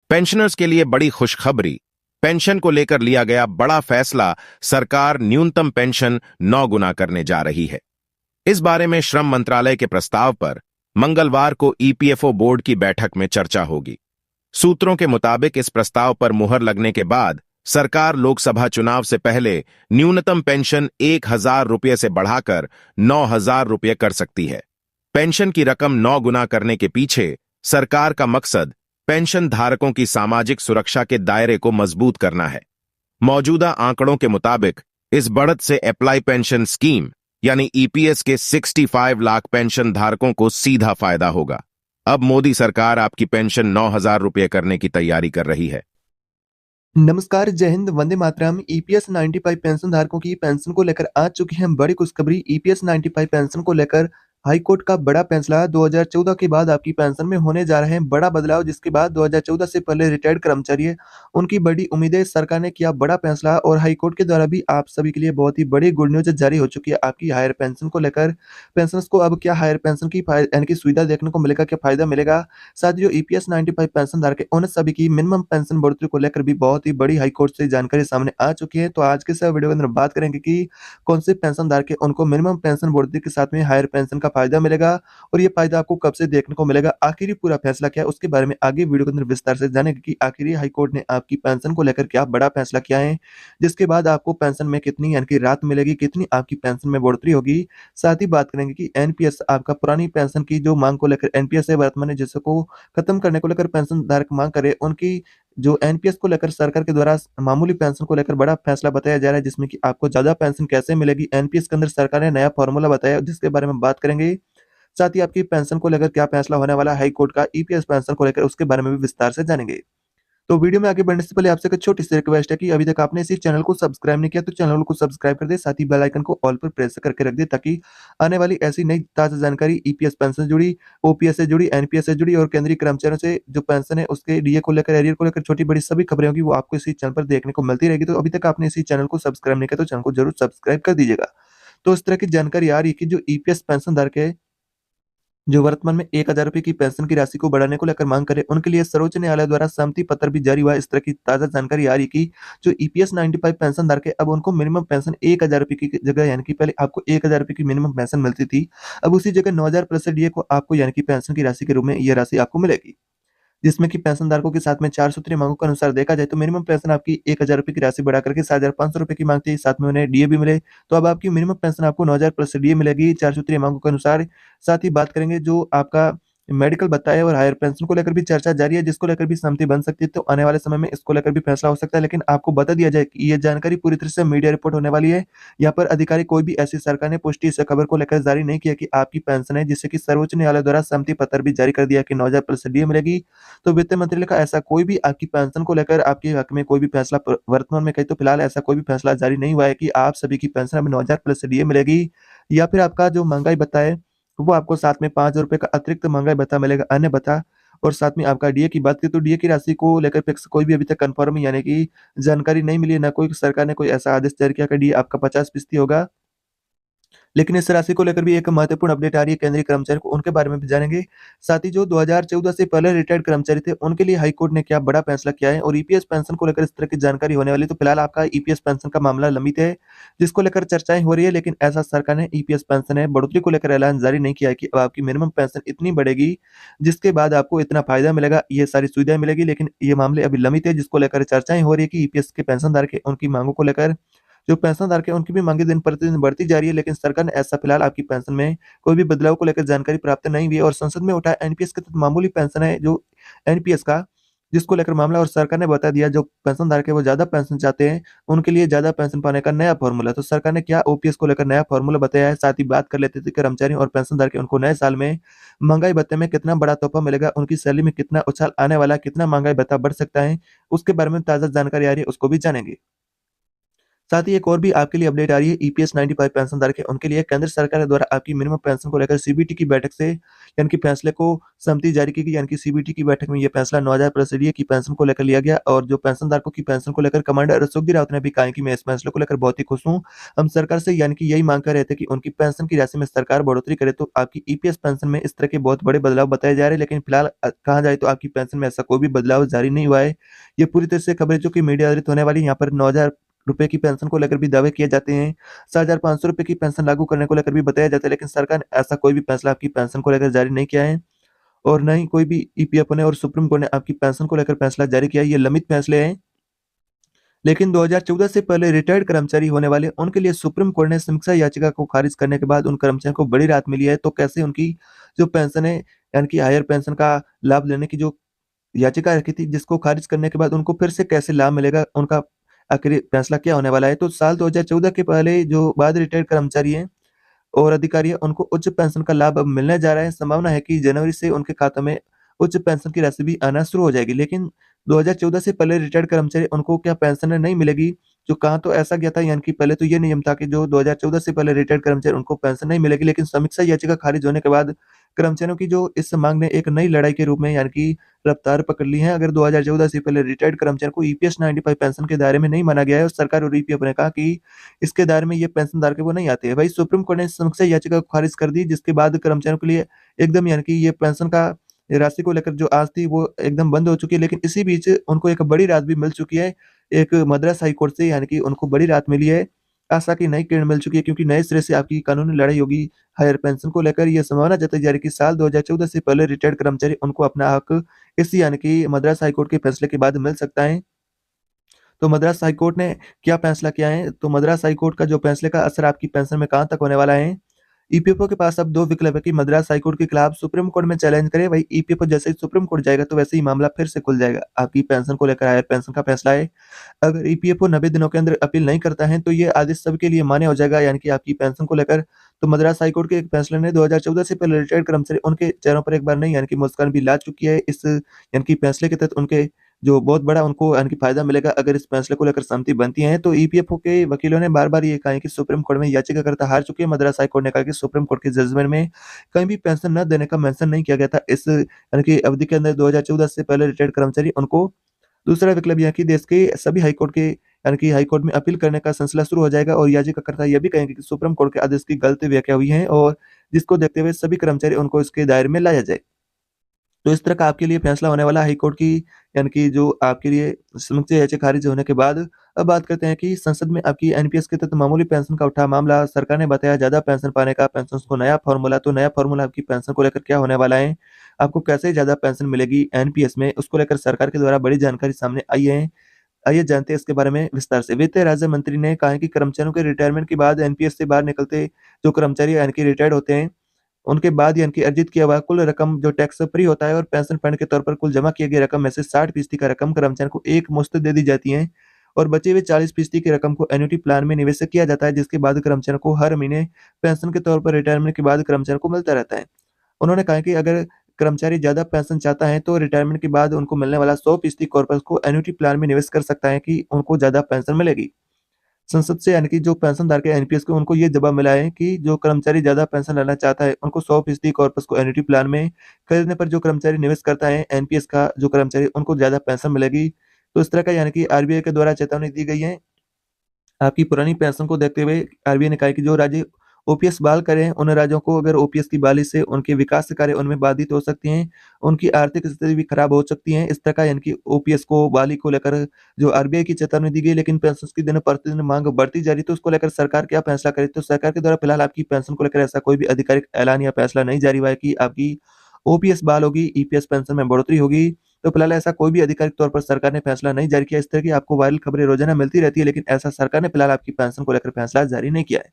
Pensioners के लिए बड़ी खुशखबरी। पेंशन को लेकर लिया गया बड़ा फैसला। सरकार न्यूनतम पेंशन 9 गुना करने जा रही है। इस बारे में श्रम मंत्रालय के प्रस्ताव पर मंगलवार को ईपीएफओ बोर्ड की बैठक में चर्चा होगी। सूत्रों के मुताबिक इस प्रस्ताव पर मुहर लगने के बाद सरकार लोकसभा चुनाव से पहले न्यूनतम पेंशन 1,000 रुपये से बढ़ाकर 9,000 रुपये कर सकती है। पेंशन की रकम 9 गुना करने के पीछे सरकार का मकसद पेंशन धारकों की सामाजिक सुरक्षा के दायरे को मजबूत करना है। मौजूदा आंकड़ों के मुताबिक इस बढ़त से अप्लाई पेंशन स्कीम यानी ईपीएस के 65 लाख पेंशन धारकों को सीधा फायदा होगा। अब मोदी सरकार आपकी पेंशन 9,000 रुपये करने की तैयारी कर रही है। नमस्कार, जय हिंद, वंदे मातरम। ईपीएस 95 पेंशन धारकों की पेंशन को लेकर आ चुकी है बड़ी खुशखबरी। ईपीएस 95 पेंशन को लेकर हाई कोर्ट का बड़ा फैसला। 2014 के बाद आपकी पेंशन में होने जा रहे हैं बड़ा बदलाव, जिसके बाद 2014 से पहले रिटायर्ड कर्मचारी है उनकी बड़ी उम्मीदें। सरकार ने किया बड़ा फैसला और हाई कोर्ट के द्वारा भी आप सभी के लिए बहुत ही बड़ी गुड न्यूज जारी हो चुकी है आपकी हायर पेंशन को लेकर। पेंशनर्स को अब क्या हायर पेंशन की यानी कि सुविधा देखने को मिलेगा, क्या फायदा मिलेगा। साथ ही जो ईपीएस 95 पेंशन धारक है उन सभी की मिनिमम पेंशन बढ़ोतरी को लेकर भी बहुत ही बड़ी हाई कोर्ट से जानकारी सामने आ चुकी है। तो आज के इस वीडियो के अंदर बात करेंगे कि कौन से पेंशन धारक है उनको मिनिमम पेंशन बढ़ोतरी के साथ में हायर पेंशन का फायदा मिलेगा और ये फायदा आपको कब से देखने को मिलेगा, आखिर पूरा फैसला क्या है, उसके बारे में आगे वीडियो के अंदर विस्तार से जानेंगे कि आखिर हाई कोर्ट ने आपकी पेंशन को लेकर क्या बड़ा फैसला किया है, जिसके बाद आपको पेंशन में कितनी यानी कि राहत मिलेगी, कितनी आपकी पेंशन में बढ़ोतरी होगी। साथ ही बात करेंगे कि एनपीएस आपका पुरानी पेंशन की जो मांग को लेकर एनपीएस है वर्तमान में जिसको खत्म करने को लेकर पेंशन धारक मांग करे, उनकी जो एनपीएस को लेकर सरकार के द्वारा मामूली पेंशन को लेकर बड़ा फैसला बताया जा रहा है, जिसमें कि आपको ज्यादा पेंशन कैसे मिलेगी। एनपीएस के अंदर सरकार ने नया फॉर्मूला बताया जिसके बारे में बात करेंगे। साथ ही आपकी पेंशन को लेकर क्या फैसला होने वाला है हाई कोर्ट का ईपीएस पेंशन को लेकर, उसके बारे में भी विस्तार से जानेंगे। तो वीडियो में आगे बढ़ने से पहले आपसे एक छोटी सी रिक्वेस्ट है कि अभी तक आपने इसी चैनल को सब्सक्राइब नहीं किया तो चैनल को सब्सक्राइब कर दे, साथ ही बेल आइकन को ऑल पर प्रेस करके रख दे ताकि आने वाली ऐसी नई ताजा जानकारी ईपीएस पेंशन से जुड़ी, ओपीएस से जुड़ी, एनपीएस से जुड़ी और केंद्रीय कर्मचारियों से जो पेंशन है उसके डीए को लेकर, एरियर को लेकर छोटी बड़ी सभी खबरें होगी वो आपको इसी चैनल पर देखने को मिलती रहेगी। तो अभी तक आपने इसी चैनल को सब्सक्राइब नहीं किया तो चैनल को जरूर सब्सक्राइब कर दीजिएगा। तो इस तरह की जानकारी आ रही है कि जो ईपीएस पेंशन धारक है जो वर्तमान में 1,000 रुपए की पेंशन की राशि को बढ़ाने को लेकर मांग करे, उनके लिए सर्वोच्च न्यायालय द्वारा सहमति पत्र भी जारी हुआ है। इस तरह की ताजा जानकारी आ रही है कि जो ईपीएस 95 पेंशन धारक है अब उनको मिनिमम पेंशन 1,000 रुपए की जगह यानी कि पहले आपको 1,000 रुपए की मिनिमम पेंशन मिलती थी, अब उसी जगह 9,000 प्लस डीए को आपको यानी कि पेंशन की राशि के रूप में ये राशि आपको मिलेगी। जिसमें कि पेंशनधारकों के साथ में 4 सूत्रीय मांगों के अनुसार देखा जाए तो मिनिमम पेंशन आपकी 1,000 रुपए की राशि बढ़ा करके 7,500 रुपए की मांग थी, साथ में उन्हें डीए भी मिले, तो अब आपकी मिनिमम पेंशन आपको 9,000 प्लस डीए मिलेगी 4 सूत्रीय मांगों के अनुसार। साथ ही बात करेंगे जो आपका मेडिकल भत्ता है और हायर पेंशन को लेकर भी चर्चा जारी है, जिसको लेकर भी सहमति बन सकती है, तो आने वाले समय में इसको लेकर भी फैसला हो सकता है। लेकिन आपको बता दिया जाए कि ये जानकारी पूरी तरह से मीडिया रिपोर्ट होने वाली है। यहाँ पर अधिकारी कोई भी ऐसी सरकार ने पुष्टि इस खबर को लेकर जारी नहीं किया कि आपकी पेंशन है, जिससे कि सर्वोच्च न्यायालय द्वारा सहमति पत्र भी जारी कर दिया कि 9,000 प्लस डीए मिलेगी। तो वित्त मंत्रालय का ऐसा कोई भी आपकी पेंशन को लेकर आपके हक में कोई भी फैसला वर्तमान में कही तो फिलहाल ऐसा कोई भी फैसला जारी नहीं हुआ है कि आप सभी की पेंशन अब 9,000 प्लस डीए मिलेगी, या फिर आपका जो महंगाई भत्ता है वो आपको साथ में 5,000 रुपए का अतिरिक्त महंगाई भत्ता मिलेगा, अन्य भत्ता। और साथ में आपका डीए की बात करें तो डीए की राशि को लेकर फिक्स कोई भी अभी तक कंफर्म यानी कि जानकारी नहीं मिली है, ना कोई सरकार ने कोई ऐसा आदेश जारी किया कि डीए आपका 50% होगा। लेकिन इस राशि को लेकर भी एक महत्वपूर्ण अपडेट आ रही है केंद्रीय कर्मचारी को, उनके बारे में भी जानेंगे। साथ ही जो 2014 से पहले रिटायर्ड कर्मचारी थे उनके लिए हाई कोर्ट ने क्या बड़ा फैसला किया है और ईपीएस पेंशन को लेकर इस तरह की जानकारी होने वाली है। तो फिलहाल आपका ईपीएस पेंशन का मामला लंबित है, जिसको लेकर चर्चाएं हो रही है, लेकिन ऐसा सरकार ने ईपीएस पेंशन है बढ़ोतरी को लेकर ऐलान जारी नहीं किया है कि अब आपकी मिनिमम पेंशन इतनी बढ़ेगी जिसके बाद आपको इतना फायदा मिलेगा, ये सारी सुविधाएं मिलेगी। लेकिन ये मामले अभी लंबित है, जिसको लेकर चर्चाएं हो रही है कि ईपीएस के पेंशन धारक है उनकी मांगों को लेकर, जो पेंशनधारक है उनकी भी मांगे दिन प्रतिदिन बढ़ती जा रही है। लेकिन सरकार ने ऐसा फिलहाल आपकी पेंशन में कोई भी बदलाव को लेकर जानकारी प्राप्त नहीं हुई है और संसद में उठा एनपीएस के तहत मामूली पेंशन है जो एनपीएस का, जिसको लेकर मामला, और सरकार ने बता दिया जो पेंशनधारक है वो ज्यादा पेंशन चाहते हैं उनके लिए ज्यादा पेंशन पाने का नया फॉर्मूला। तो सरकार ने क्या ओपीएस को लेकर नया फॉर्मूला बताया है, साथ ही बात कर लेते थे कर्मचारियों और पेंशनधारक उनको नए साल में महंगाई भत्ते में कितना बड़ा तोहफा मिलेगा, उनकी सैलरी में कितना उछाल आने वाला है, कितना महंगाई भत्ता बढ़ सकता है, उसके बारे में ताजा जानकारी आ रही है, उसको भी जानेंगे। साथ ही एक और भी आपके लिए अपडेट आ रही है ईपीएस 95 पेंशनधारक है उनके लिए केंद्र सरकार द्वारा आपकी मिनिमम पेंशन को लेकर सीबीटी की बैठक से यानी कि फैसले को सहमति जारी की गई। यानी कि सीबीटी की बैठक में यह फैसला 9000 प्लस की पेंशन को लेकर लिया गया और जो पेंशनधारकों की पेंशन को लेकर कमांडर सुखबीर रावत ने भी कहा है कि मैं इस फैसले को लेकर बहुत ही खुश हूँ। हम सरकार से यानी कि यही मांग कर रहे थे कि उनकी पेंशन की राशि में सरकार बढ़ोतरी करे तो आपकी ईपीएस पेंशन में इस तरह के बहुत बड़े बदलाव बताए जा रहे हैं, लेकिन फिलहाल कहा जाए तो आपकी पेंशन में ऐसा कोई भी बदलाव जारी नहीं हुआ है। ये पूरी तरह से खबरें जो कि मीडिया आधारित होने वाली, यहाँ पर 9000 रुपए की पेंशन को लेकर भी दावे किए जाते हैं। 7,500 रुपए की पेंशन लागू करने को लेकर भी बताया जाता है, लेकिन सरकार ने ऐसा कोई भी फैसला आपकी पेंशन को लेकर जारी नहीं किया है और ना ही कोई भी ईपीएफओ ने और सुप्रीम कोर्ट ने आपकी पेंशन को लेकर फैसला जारी किया है। ये लंबित फैसले हैं। लेकिन 2014 से पहले रिटायर्ड कर्मचारी होने वाले उनके लिए सुप्रीम कोर्ट ने समीक्षा याचिका को खारिज करने के बाद उन कर्मचारियों को बड़ी राहत मिली है। तो कैसे उनकी जो पेंशन है यानी कि हायर पेंशन का लाभ लेने की जो याचिका रखी थी, जिसको खारिज करने के बाद उनको फिर से कैसे लाभ मिलेगा, उनका आखिर फैसला क्या होने वाला है? तो साल 2014 के पहले जो बाद रिटायर्ड कर्मचारी हैं और अधिकारी हैं, उनको उच्च पेंशन का लाभ अब मिलने जा रहा है। संभावना है कि जनवरी से उनके खातों में उच्च पेंशन की राशि भी आना शुरू हो जाएगी। लेकिन 2014 से पहले रिटायर्ड कर्मचारी उनको क्या पेंशन नहीं मिलेगी? जो कहा तो ऐसा गया था, यानी कि पहले तो ये नियम था कि जो 2014 से पहले रिटायर्ड कर्मचारी उनको पेंशन नहीं मिलेगी, लेकिन समीक्षा याचिका खारिज होने के बाद कर्मचारियों की जो इस मांग ने एक नई लड़ाई के रूप में यानी कि रफ्तार पकड़ ली है। अगर 2014 से पहले रिटायर्ड कर्मचारी को ईपीएस 95 पेंशन के दायरे में नहीं माना गया है और सरकार और ईपीएफ ने कहा कि इसके दायरे में ये पेंशनधारक वो नहीं आते हैं। वहीं सुप्रीम कोर्ट ने समीक्षा याचिका को खारिज कर दी, जिसके बाद कर्मचारियों के लिए एकदम यानी कि ये पेंशन का राशि को लेकर जो आस थी वो एकदम बंद हो चुकी है। लेकिन इसी बीच उनको एक बड़ी राहत भी मिल चुकी है। एक मद्रास हाई कोर्ट से यानी कि उनको बड़ी राहत मिली है। आशा की नई किरण मिल चुकी है, क्योंकि नए सिरे से आपकी कानूनी लड़ाई होगी हायर पेंशन को लेकर। ये संभावना जताई जा रही है कि साल 2014 से पहले रिटायर्ड कर्मचारी उनको अपना हक इस यानी कि मद्रास हाई कोर्ट के फैसले के बाद मिल सकता है। तो मद्रास हाई कोर्ट ने क्या फैसला किया है? तो मद्रास हाई कोर्ट का जो फैसले का असर आपकी पेंशन में कहाँ तक होने वाला है? ईपीएफओ के पास अब 2 विकल्प है कि मद्रास हाई कोर्ट के खिलाफ सुप्रीम कोर्ट में चैलेंज करे। वही ईपीएफओ जैसे ही सुप्रीम कोर्ट जाएगा तो वैसे ही मामला फिर से खुल जाएगा। आपकी पेंशन को लेकर हायर पेंशन का फैसला है। अगर ईपीएफओ 90 दिनों के अंदर अपील नहीं करता है तो ये आदेश सबके लिए मान्य हो जाएगा, यानी कि आपकी पेंशन को लेकर। तो मद्रास हाई कोर्ट के एक फैसले ने 2014 से पहले रिटायर्ड कर्मचारी उनके चेहरों पर एक बार नहीं यानी कि मुस्कान भी ला चुकी है। इस यानी कि फैसले के तहत उनके जो बहुत बड़ा उनको यानी कि फ़ायदा मिलेगा अगर इस फैसले को लेकर सहमति बनती है। तो ईपीएफओ के वकीलों ने बार-बार ये कहा है कि सुप्रीम कोर्ट में याचिकाकर्ता हार चुके हैं। मद्रास हाई कोर्ट ने कहा कि सुप्रीम कोर्ट के जजमेंट में कहीं भी पेंशन न देने का मेंशन नहीं किया गया था। इस यानी कि अवधि के अंदर 2014 से पहले रिटायर्ड कर्मचारी उनको दूसरा विकल्प यह कि देश के सभी हाई कोर्ट के यानी कि हाई कोर्ट में अपील करने का सिलसिला शुरू हो जाएगा और याचिकाकर्ता यह भी कहेंगे कि सुप्रीम कोर्ट के आदेश की गलत व्याख्या हुई है और जिसको देखते हुए सभी कर्मचारी उनको इसके दायरे में लाया जाए। तो इस तरह का आपके लिए फैसला होने वाला है हाई कोर्ट की यानी कि जो आपके लिए समीक्षा याचिका खारिज होने के बाद। अब बात करते हैं कि संसद में आपकी एनपीएस के तहत मामूली पेंशन का उठा मामला। सरकार ने बताया ज़्यादा पेंशन पाने का पेंशनर्स को नया फ़ॉर्मूला। तो नया फ़ॉर्मूला आपकी पेंशन को लेकर क्या होने वाला है? आपको कैसे ज़्यादा पेंशन मिलेगी एनपीएस में, उसको लेकर सरकार के द्वारा बड़ी जानकारी सामने आई है। आइए जानते हैं इसके बारे में विस्तार से। वित्त राज्य मंत्री ने कहा है कि कर्मचारियों के रिटायरमेंट के बाद एनपीएस से बाहर निकलते जो कर्मचारी यानी कि रिटायर्ड होते हैं, उनके बाद यानी कि अर्जित किया हुआ कुल रकम जो टैक्स फ्री होता है और पेंशन फंड के तौर पर कुल जमा किए गए रकम में से 60% का रकम कर्मचारी को एक मुश्त दे दी जाती है और बचे हुए 40% की रकम को एन्युटी प्लान में निवेश किया जाता है, जिसके बाद कर्मचारी को हर महीने पेंशन के तौर पर रिटायरमेंट के बाद कर्मचारी को मिलता रहता है। उन्होंने कहा कि अगर कर्मचारी ज़्यादा पेंशन चाहता है तो रिटायरमेंट के बाद उनको मिलने वाला 100% कॉर्पस को एन्युटी प्लान में निवेश कर सकता है कि उनको ज़्यादा पेंशन मिलेगी। संसद से यानी कि जो पेंशनधारक है एनपीएस को, उनको ये जवाब मिला है कि जो कर्मचारी ज़्यादा पेंशन लेना चाहता है, उनको 100% कॉर्पस को एन्युटी प्लान में खरीदने पर जो कर्मचारी निवेश करता है एनपीएस का जो कर्मचारी, उनको ज़्यादा पेंशन मिलेगी। तो इस तरह का यानी कि आरबीआई के द्वारा चेतावनी दी गई है। आपकी पुरानी पेंशन को देखते हुए आरबीआई ने कहा है कि जो राज्य ओपीएस बहाल करें, उन राज्यों को अगर ओपीएस की बहाली से उनके विकास कार्य उनमें बाधित हो सकती हैं, उनकी आर्थिक स्थिति भी खराब हो सकती है। इस तरह का यानी कि ओपीएस को बहाली को लेकर जो आरबीआई की चेतावनी दी गई, लेकिन पेंशन्स की दिन प्रतिदिन मांग बढ़ती जा रही है, तो उसको लेकर सरकार क्या फैसला करे? तो सरकार के द्वारा फिलहाल आपकी पेंशन को लेकर ऐसा कोई भी आधिकारिक ऐलान या फैसला नहीं जारी हुआ है कि आपकी ओपीएस बहाल होगी, ईपीएस पेंशन में बढ़ोतरी होगी। तो फिलहाल ऐसा कोई भी आधिकारिक तौर पर सरकार ने फैसला नहीं जारी किया। इस तरह की आपको वायरल खबरें रोजाना मिलती रहती है, लेकिन ऐसा सरकार ने फिलहाल आपकी पेंशन को लेकर फैसला जारी नहीं किया है।